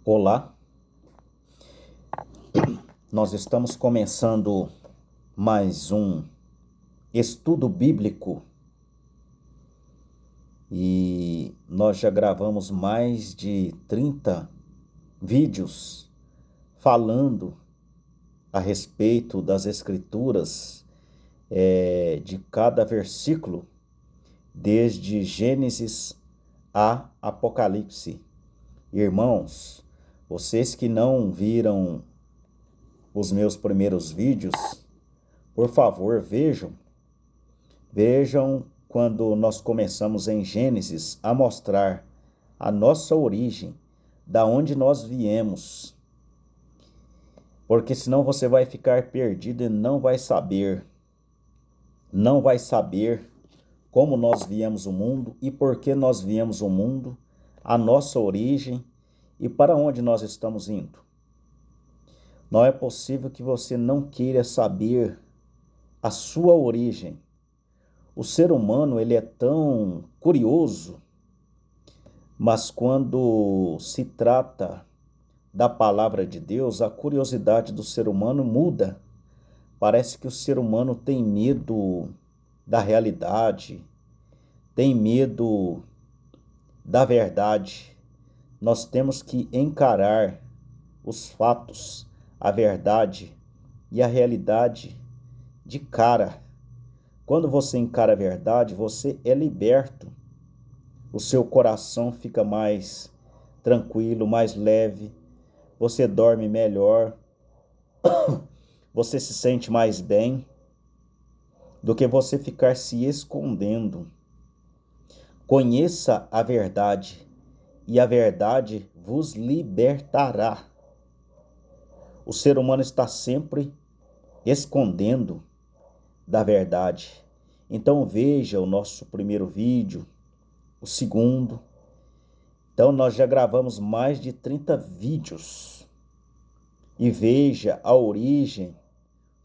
Olá, nós estamos começando mais um estudo bíblico e nós já gravamos mais de 30 vídeos falando a respeito das escrituras de cada versículo, desde Gênesis a Apocalipse. Irmãos, vocês que não viram os meus primeiros vídeos, por favor, vejam quando nós começamos em Gênesis a mostrar a nossa origem, da onde nós viemos, porque senão você vai ficar perdido e não vai saber como nós viemos ao mundo e por que nós viemos ao mundo, a nossa origem e para onde nós estamos indo. Não é possível que você não queira saber a sua origem. O ser humano, ele é tão curioso, mas quando se trata da palavra de Deus, a curiosidade do ser humano muda. Parece que o ser humano tem medo da realidade, tem medo da verdade. Nós temos que encarar os fatos, a verdade e a realidade de cara. Quando você encara a verdade, você é liberto. O seu coração fica mais tranquilo, mais leve. Você dorme melhor. Você se sente mais bem do que você ficar se escondendo. Conheça a verdade e a verdade vos libertará. O ser humano está sempre escondendo da verdade. Então veja o nosso primeiro vídeo, o segundo. Então nós já gravamos mais de 30 vídeos. E veja a origem,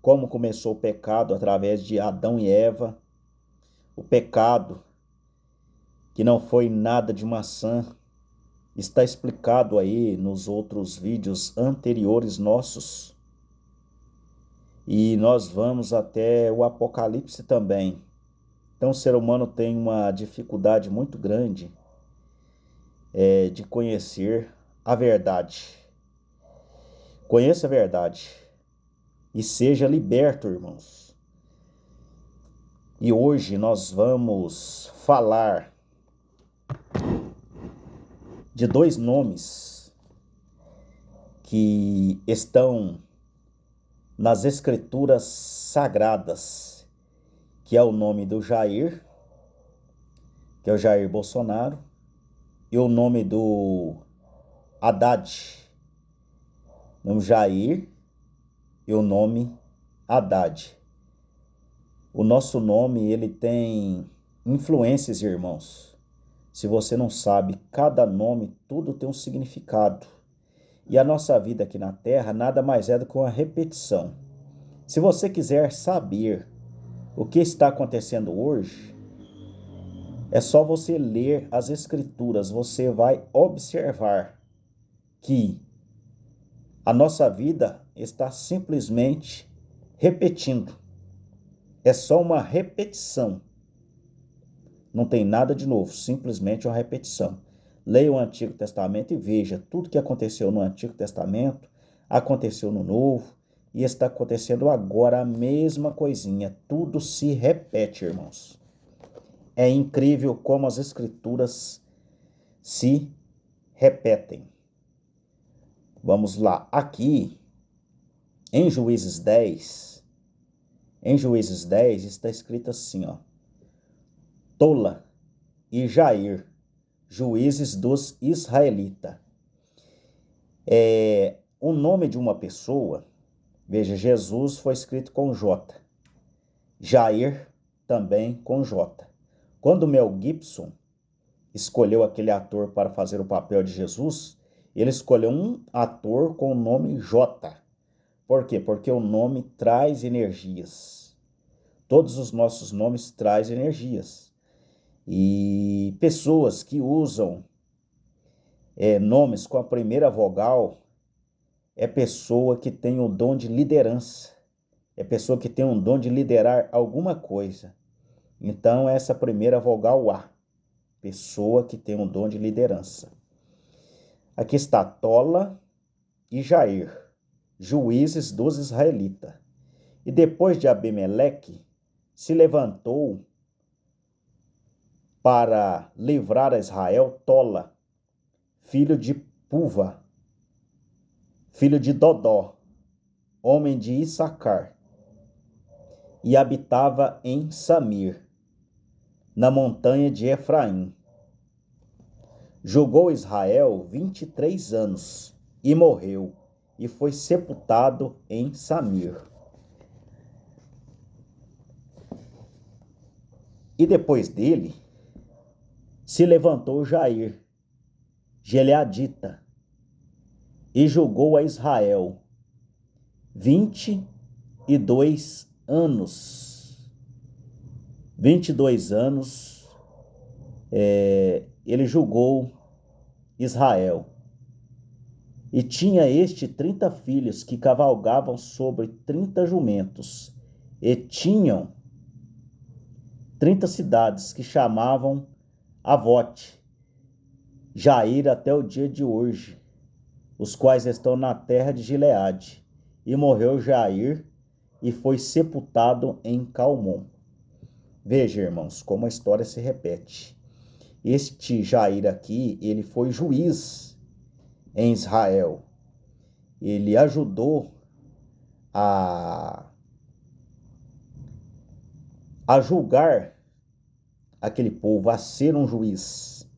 como começou o pecado através de Adão e Eva. O pecado, que não foi nada de maçã, está explicado aí nos outros vídeos anteriores nossos. E nós vamos até o Apocalipse também. Então o ser humano tem uma dificuldade muito grande de conhecer a verdade. Conheça a verdade e seja liberto, irmãos. E hoje nós vamos falar de dois nomes que estão nas escrituras sagradas, que é o nome do Jair, que é o Jair Bolsonaro, e o nome do Haddad. O nome Jair e o nome Haddad. O nosso nome, ele tem influências, irmãos. Se você não sabe, cada nome, tudo tem um significado. E a nossa vida aqui na Terra nada mais é do que uma repetição. Se você quiser saber o que está acontecendo hoje, é só você ler as Escrituras. Você vai observar que a nossa vida está simplesmente repetindo. É só uma repetição. Não tem nada de novo, simplesmente uma repetição. Leia o Antigo Testamento e veja tudo que aconteceu no Antigo Testamento, aconteceu no Novo e está acontecendo agora a mesma coisinha. Tudo se repete, irmãos. É incrível como as Escrituras se repetem. Vamos lá, aqui em Juízes 10, está escrito assim, ó: Tola e Jair, juízes dos israelitas. O nome de uma pessoa, veja, Jesus foi escrito com J, Jair também com J. Quando Mel Gibson escolheu aquele ator para fazer o papel de Jesus, ele escolheu um ator com o nome J. Por quê? Porque o nome traz energias. Todos os nossos nomes trazem energias. E pessoas que usam nomes com a primeira vogal é pessoa que tem o dom de liderança, é pessoa que tem um dom de liderar alguma coisa. Então, essa primeira vogal A, pessoa que tem um dom de liderança. Aqui está Tola e Jair, juízes dos israelitas. E depois de Abimeleque, se levantou para livrar a Israel Tola, filho de Puva, filho de Dodó, homem de Issacar, e habitava em Samir, na montanha de Efraim. Julgou Israel 23 anos e morreu, e foi sepultado em Samir. E depois dele, se levantou Jair, Gileadita, e julgou a Israel 22 anos. 22 anos ele julgou Israel. E tinha este 30 filhos que cavalgavam sobre 30 jumentos, e tinham 30 cidades que chamavam Avote, Jair até o dia de hoje, os quais estão na terra de Gileade. E morreu Jair e foi sepultado em Calmon. Veja, irmãos, como a história se repete. Este Jair aqui, ele foi juiz em Israel. Ele ajudou a julgar aquele povo, a ser um juiz.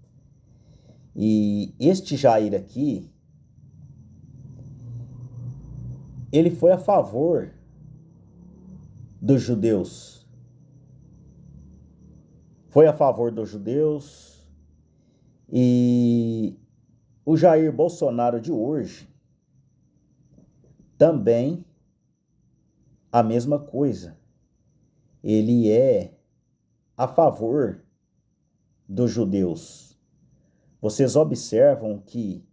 E este Jair aqui, ele foi a favor dos judeus. Foi a favor dos judeus. E o Jair Bolsonaro de hoje também a mesma coisa. Ele é a favor dos judeus. Vocês observam que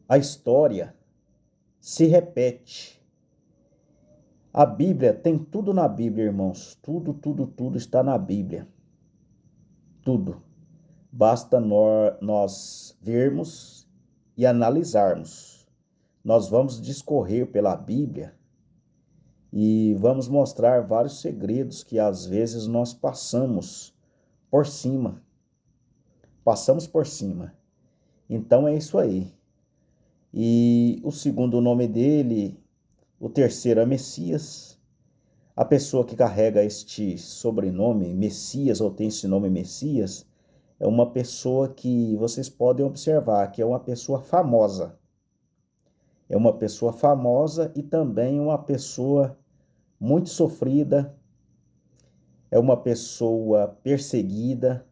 a história se repete. A Bíblia tem tudo na Bíblia, irmãos. Tudo está na Bíblia. Tudo. Basta nós vermos e analisarmos. Nós vamos discorrer pela Bíblia e vamos mostrar vários segredos que às vezes nós passamos por cima. Passamos por cima. Então é isso aí. E o segundo nome dele, o terceiro é Messias. A pessoa que carrega este sobrenome, Messias, ou tem esse nome Messias, é uma pessoa que vocês podem observar que é uma pessoa famosa. É uma pessoa famosa e também uma pessoa muito sofrida, é uma pessoa perseguida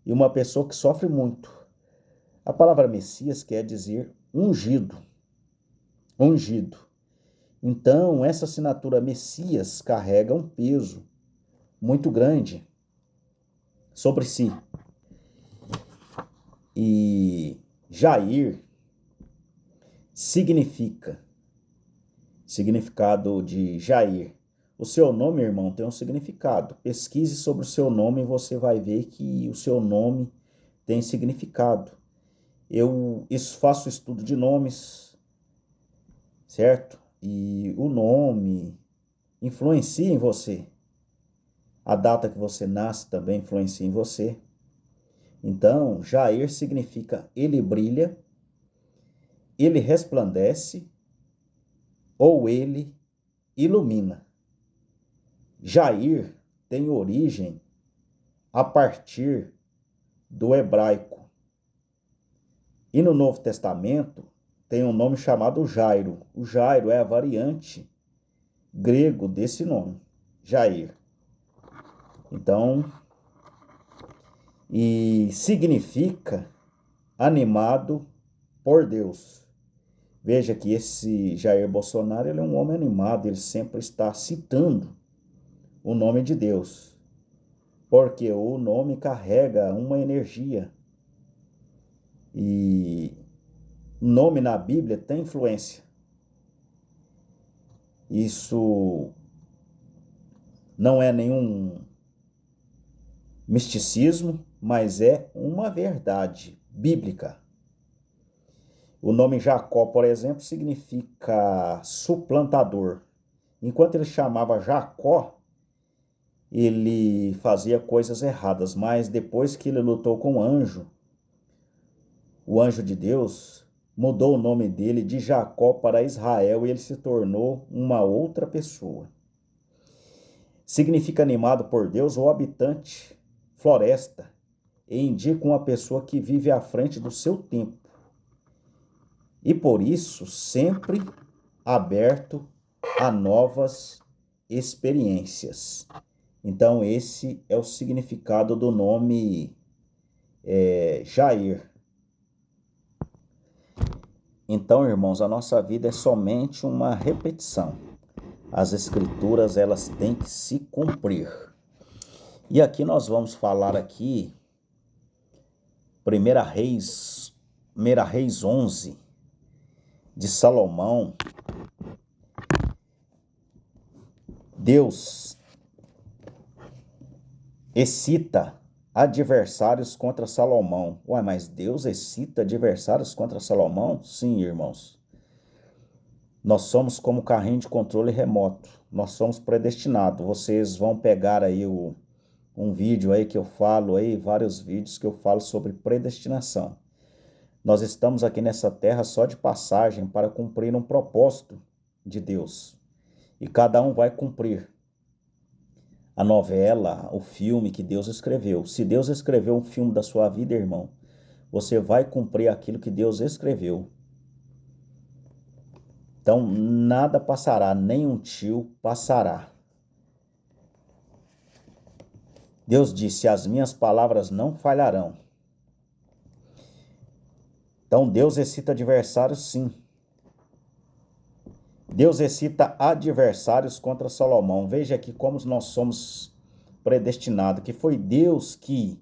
e uma pessoa que sofre muito. A palavra Messias quer dizer ungido. Ungido. Então, essa assinatura Messias carrega um peso muito grande sobre si. E Jair significado de Jair. O seu nome, irmão, tem um significado. Pesquise sobre o seu nome e você vai ver que o seu nome tem significado. Eu faço estudo de nomes, certo? E o nome influencia em você. A data que você nasce também influencia em você. Então, Jair significa ele brilha, ele resplandece ou ele ilumina. Jair tem origem a partir do hebraico. E no Novo Testamento tem um nome chamado Jairo. O Jairo é a variante grego desse nome, Jair. Então, e significa animado por Deus. Veja que esse Jair Bolsonaro, ele é um homem animado, ele sempre está citando o nome de Deus, porque o nome carrega uma energia. E nome na Bíblia tem influência. Isso não é nenhum misticismo, mas é uma verdade bíblica. O nome Jacó, por exemplo, significa suplantador. Enquanto ele chamava Jacó, ele fazia coisas erradas, mas depois que ele lutou com o anjo de Deus mudou o nome dele de Jacó para Israel e ele se tornou uma outra pessoa. Significa animado por Deus ou habitante, floresta, e indica uma pessoa que vive à frente do seu tempo. E por isso, sempre aberto a novas experiências. Então, esse é o significado do nome Jair. Então, irmãos, a nossa vida é somente uma repetição. As escrituras, elas têm que se cumprir. E aqui nós vamos falar aqui, 1 Reis 11, de Salomão. Deus excita adversários contra Salomão. Ué, mas Deus excita adversários contra Salomão? Sim, irmãos. Nós somos como carrinho de controle remoto. Nós somos predestinados. Vocês vão pegar aí um vídeo aí que eu falo aí, vários vídeos que eu falo sobre predestinação. Nós estamos aqui nessa terra só de passagem para cumprir um propósito de Deus. E cada um vai cumprir a novela, o filme que Deus escreveu. Se Deus escreveu um filme da sua vida, irmão, você vai cumprir aquilo que Deus escreveu. Então, nada passará, nem um tio passará. Deus disse: as minhas palavras não falharão. Então, Deus excita adversários, sim. Deus excita adversários contra Salomão. Veja aqui como nós somos predestinados, que foi Deus que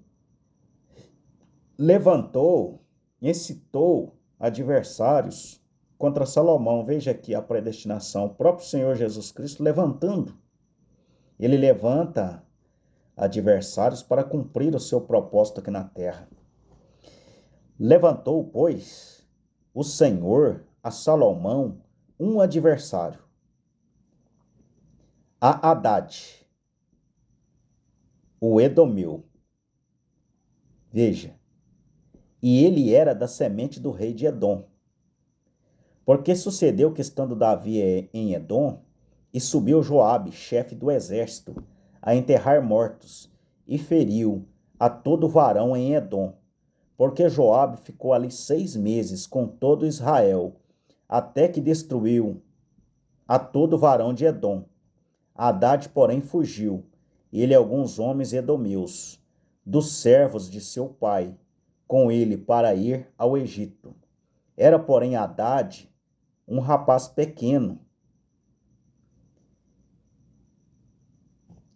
levantou, incitou adversários contra Salomão. Veja aqui a predestinação. O próprio Senhor Jesus Cristo levantando. Ele levanta adversários para cumprir o seu propósito aqui na terra. Levantou, pois, o Senhor a Salomão um adversário, a Hadade, o Edomeu. Veja, e ele era da semente do rei de Edom. Porque sucedeu que, estando Davi em Edom, e subiu Joabe, chefe do exército, a enterrar mortos, e feriu a todo varão em Edom. Porque Joabe ficou ali 6 meses com todo Israel, até que destruiu a todo varão de Edom. Hadade, porém, fugiu, ele e alguns homens edomeus, dos servos de seu pai, com ele para ir ao Egito. Era, porém, Hadade um rapaz pequeno.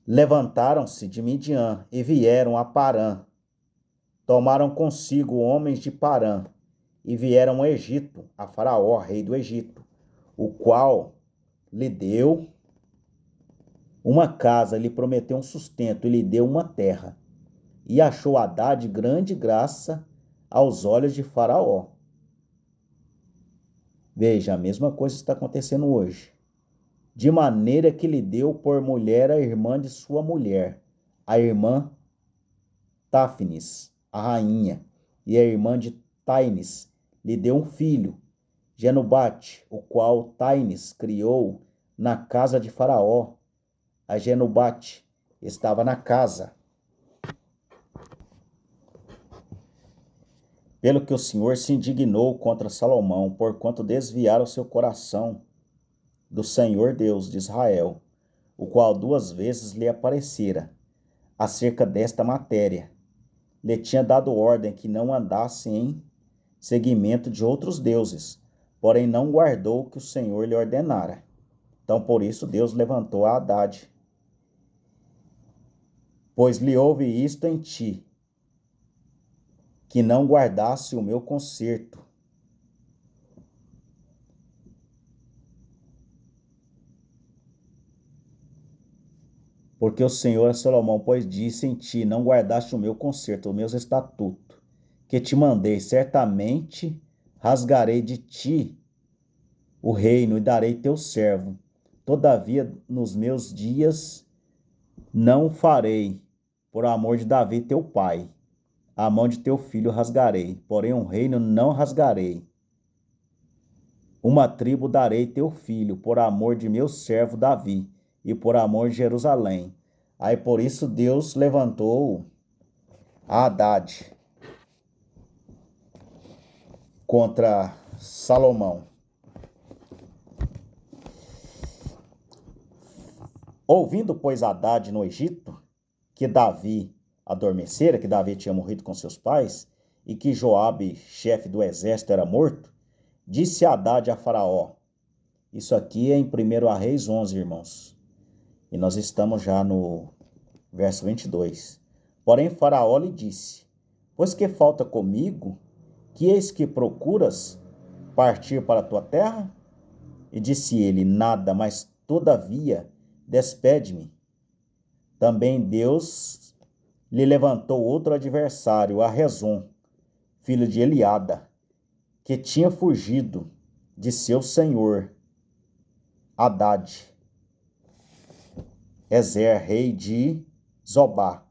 Levantaram-se de Midian e vieram a Parã. Tomaram consigo homens de Parã e vieram ao Egito, a Faraó, rei do Egito, o qual lhe deu uma casa, lhe prometeu um sustento e lhe deu uma terra. E achou Hadade grande graça aos olhos de Faraó. Veja, a mesma coisa está acontecendo hoje. De maneira que lhe deu por mulher a irmã de sua mulher, a irmã Táfnis, a rainha, e a irmã de Taines lhe deu um filho, Genubate, o qual Taines criou na casa de Faraó. A Genubate estava na casa. Pelo que o Senhor se indignou contra Salomão, porquanto desviara o seu coração do Senhor Deus de Israel, o qual 2 vezes lhe aparecera acerca desta matéria. Lhe tinha dado ordem que não andasse em seguimento de outros deuses, porém não guardou o que o Senhor lhe ordenara. Então, por isso, Deus levantou a Hadade. Pois lhe houve isto em ti, que não guardasse o meu conserto. Porque o Senhor a Salomão, pois disse em ti, não guardaste o meu conserto, os meus estatutos, que te mandei, certamente rasgarei de ti o reino e darei teu servo. Todavia, nos meus dias não farei, por amor de Davi teu pai. A mão de teu filho rasgarei, porém um reino não rasgarei. Uma tribo darei teu filho, por amor de meu servo Davi, e por amor de Jerusalém. Aí por isso Deus levantou a Haddad contra Salomão. Ouvindo, pois, Haddad no Egito, que Davi adormecera, que Davi tinha morrido com seus pais, e que Joabe, chefe do exército, era morto, disse Haddad a Faraó. Isso aqui é em 1 Reis 11, irmãos. E nós estamos já no verso 22. Porém, Faraó lhe disse, pois que falta comigo, que eis que procuras partir para a tua terra? E disse ele, nada, mas todavia despede-me. Também Deus lhe levantou outro adversário, a Rezon, filho de Eliada, que tinha fugido de seu senhor, Haddad, Ezer, rei de Zobá,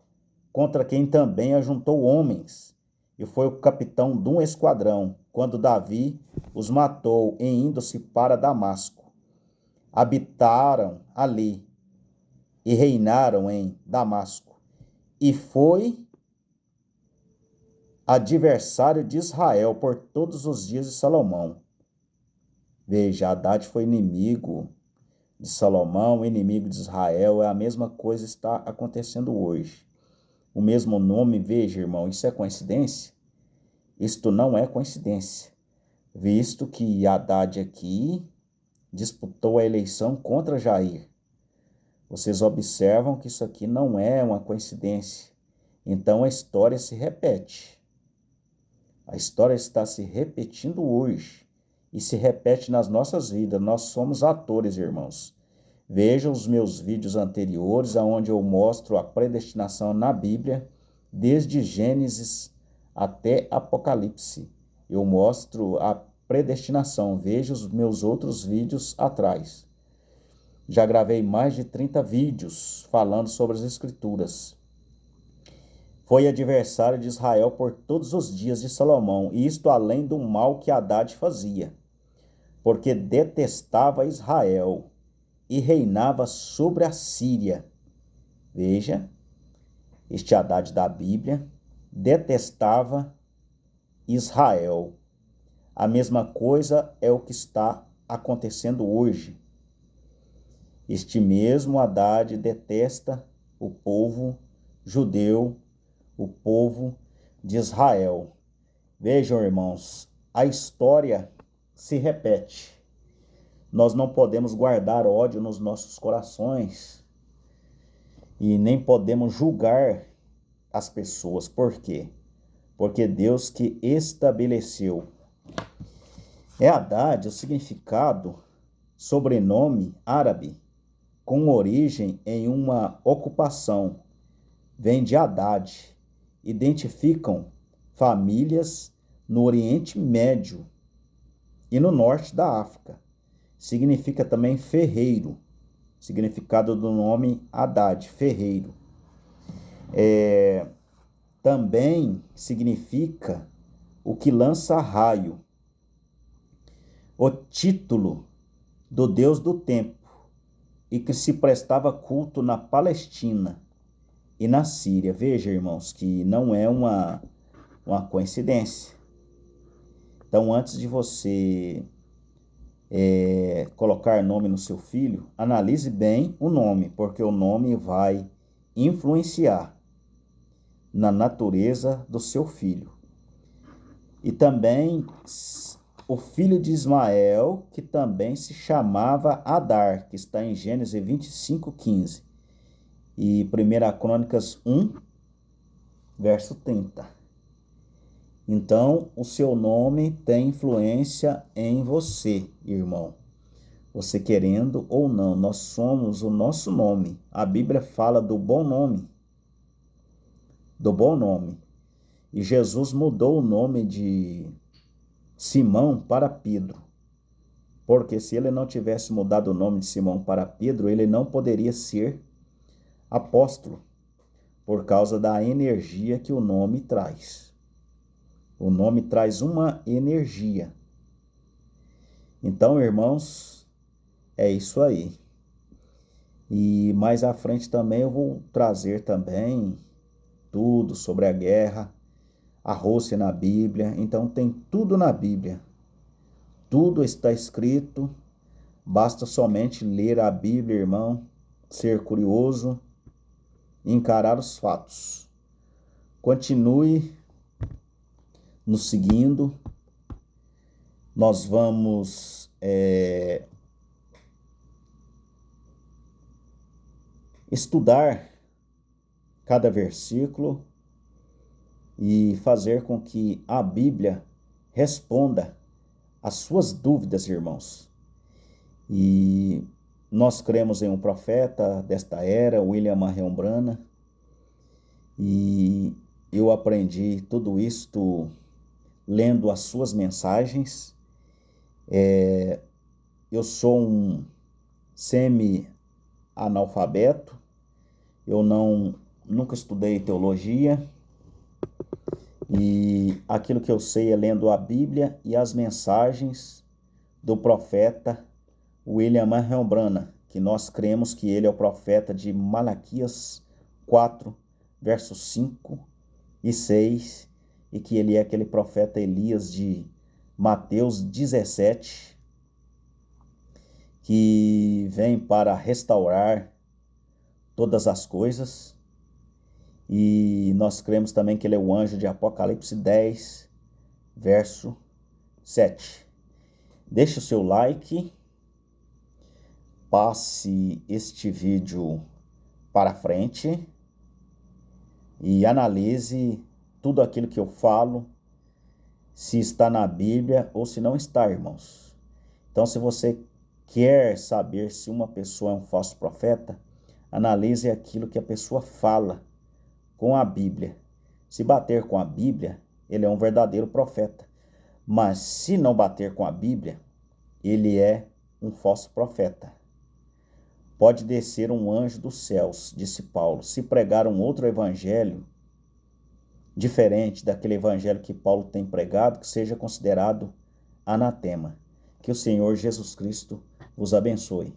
contra quem também ajuntou homens, e foi o capitão de um esquadrão, quando Davi os matou em indo-se para Damasco. Habitaram ali e reinaram em Damasco. E foi adversário de Israel por todos os dias de Salomão. Veja, Haddad foi inimigo de Salomão, inimigo de Israel. É a mesma coisa que está acontecendo hoje. O mesmo nome, veja, irmão, isso é coincidência? Isto não é coincidência, visto que Haddad aqui disputou a eleição contra Jair. Vocês observam que isso aqui não é uma coincidência. Então a história se repete. A história está se repetindo hoje e se repete nas nossas vidas. Nós somos atores, irmãos. Vejam os meus vídeos anteriores, onde eu mostro a predestinação na Bíblia, desde Gênesis até Apocalipse. Eu mostro a predestinação. Veja os meus outros vídeos atrás. Já gravei mais de 30 vídeos falando sobre as Escrituras. Foi adversário de Israel por todos os dias de Salomão, e isto além do mal que Haddad fazia, porque detestava Israel e reinava sobre a Síria. Veja, este Haddad da Bíblia detestava Israel. A mesma coisa é o que está acontecendo hoje. Este mesmo Haddad detesta o povo judeu, o povo de Israel. Vejam, irmãos, a história se repete. Nós não podemos guardar ódio nos nossos corações e nem podemos julgar as pessoas. Por quê? Porque Deus que estabeleceu. Haddad, o significado, sobrenome árabe, com origem em uma ocupação, vem de Haddad. Identificam famílias no Oriente Médio e no norte da África. Significa também ferreiro, significado do nome Haddad, ferreiro. Também significa o que lança raio, o título do Deus do tempo, e que se prestava culto na Palestina e na Síria. Veja, irmãos, que não é uma coincidência. Então, antes de você colocar nome no seu filho, analise bem o nome, porque o nome vai influenciar na natureza do seu filho. E também o filho de Ismael, que também se chamava Adar, que está em Gênesis 25:15. E 1 Crônicas 1, verso 30. Então, o seu nome tem influência em você, irmão. Você querendo ou não, nós somos o nosso nome. A Bíblia fala do bom nome. Do bom nome. E Jesus mudou o nome de Simão para Pedro. Porque se ele não tivesse mudado o nome de Simão para Pedro, ele não poderia ser apóstolo, por causa da energia que o nome traz. O nome traz uma energia. Então, irmãos, é isso aí. E mais à frente também eu vou trazer também tudo sobre a guerra, a Rússia na Bíblia. Então tem tudo na Bíblia. Tudo está escrito. Basta somente ler a Bíblia, irmão, ser curioso e encarar os fatos. Continue nos seguindo. Nós vamos estudar cada versículo e fazer com que a Bíblia responda às suas dúvidas, irmãos. E nós cremos em um profeta desta era, William Marion Branham, e eu aprendi tudo isto lendo as suas mensagens. Eu sou um semi-analfabeto, eu nunca estudei teologia, e aquilo que eu sei é lendo a Bíblia e as mensagens do profeta William Marion Branham, que nós cremos que ele é o profeta de Malaquias 4, versos 5 e 6, e que ele é aquele profeta Elias de Mateus 17, que vem para restaurar todas as coisas. E nós cremos também que ele é o anjo de Apocalipse 10, verso 7. Deixe o seu like, passe este vídeo para frente e analise tudo aquilo que eu falo, se está na Bíblia ou se não está, irmãos. Então, se você quer saber se uma pessoa é um falso profeta, analise aquilo que a pessoa fala com a Bíblia. Se bater com a Bíblia, ele é um verdadeiro profeta. Mas se não bater com a Bíblia, ele é um falso profeta. Pode descer um anjo dos céus, disse Paulo, se pregar um outro evangelho, diferente daquele evangelho que Paulo tem pregado, que seja considerado anatema. Que o Senhor Jesus Cristo vos abençoe.